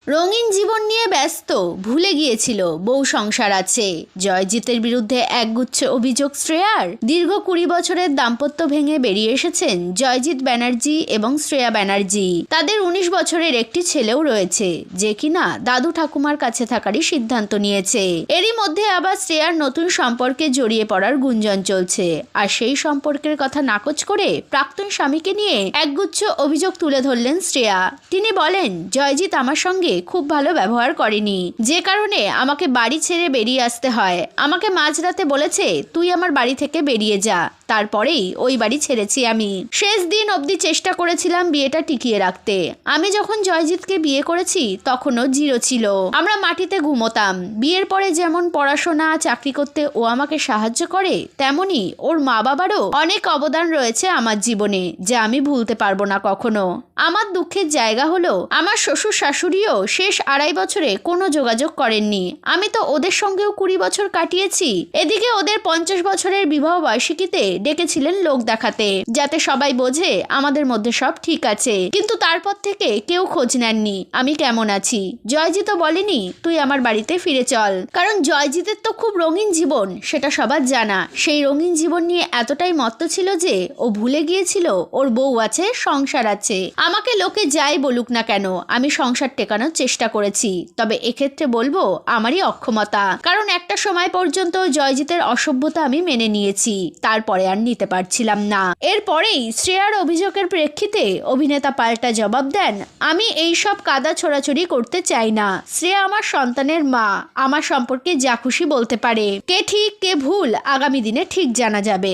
রঙিন জীবন নিয়ে ব্যস্ত, ভুলে গিয়েছিল বউ সংসার আছে। জয়জিতের বিরুদ্ধে একগুচ্ছ অভিযোগ শ্রেয়ার। দীর্ঘ 20 বছরের দাম্পত্য ভেঙে বেরিয়ে এসেছেন জয়জিৎ ব্যানার্জি এবং শ্রেয়া ব্যানার্জি। তাদের 19 বছরের একটি ছেলেও রয়েছে, যে কিনা দাদু ঠাকুমার কাছে থাকারই সিদ্ধান্ত নিয়েছে। এরই মধ্যে আবার শ্রেয়ার নতুন সম্পর্কে জড়িয়ে পড়ার গুঞ্জন চলছে। আর সেই সম্পর্কের কথা নাকচ করে প্রাক্তন স্বামীকে নিয়ে একগুচ্ছ অভিযোগ তুলে ধরলেন শ্রেয়া। তিনি বলেন, জয়জিৎ আমার সঙ্গে খুব ভালো ব্যবহার করেনি, যে কারণে আমাকে বাড়ি ছেড়ে বেরিয়ে আসতে হয়। আমাকে মাঝরাতে বলেছে, তুই আমার বাড়ি থেকে বেরিয়ে যা। তারপরেই ওই বাড়ি ছেড়েছি আমি। শেষ দিন অবধি চেষ্টা করেছিলাম বিয়েটা টিকিয়ে রাখতে। আমি যখন জয়জিৎকে বিয়ে করেছি তখনও জিরো ছিল, আমরা মাটিতে ঘুমোতাম। বিয়ের পরে যেমন পড়াশোনা চাকরি করতে ও আমাকে সাহায্য করে, তেমনি ওর মা বাবারও অনেক অবদান রয়েছে আমার জীবনে, যা আমি ভুলতে পারবো না কখনো। আমার দুঃখের জায়গা হলো আমার শ্বশুর শাশুড়িও শেষ 2.5 বছরে কোনো যোগাযোগ করেননি। আমি তো ওদের সঙ্গেও 20 বছর কাটিয়েছি। এদিকে ওদের 50 বছরের বিবাহ বার্ষিকীতে ডেকেছিলেন লোক দেখাতে, যাতে সবাই বোঝে আমাদের মধ্যে সব ঠিক আছে। কিন্তু তারপর থেকে কেউ খোঁজ নেননি আমি কেমন আছি। জয়জিৎও বলেনি তুই আমার বাড়িতে ফিরে চল, কারণ জয়জিতের তো খুব রঙিন জীবন, সেটা সবার জানা। সেই রঙিন জীবন নিয়ে এতটাই মত্ত ছিল যে ও ভুলে গিয়েছিল ওর বউ আছে, সংসার আছে। আমাকে লোকে যাই বলুক না কেন, আমি সংসার টেকানোর চেষ্টা করেছি। তবে এক্ষেত্রে বলবো আমারই অক্ষমতা, কারণ একটা সময় পর্যন্ত জয়জিতের অসভ্যতা আমি মেনে নিয়েছি, তারপরে আর নিতে পারছিলাম না। এরপরেই শ্রেয়ার অভিযোগের প্রেক্ষিতে অভিনেতা পাল্টা জবাব দেন, আমি এইসব কাদা ছোড়াছড়ি করতে চাই না। শ্রেয়া আমার সন্তানের মা, আমার সম্পর্কে যা খুশি বলতে পারে। কে ঠিক কে ভুল আগামী দিনে ঠিক জানা যাবে।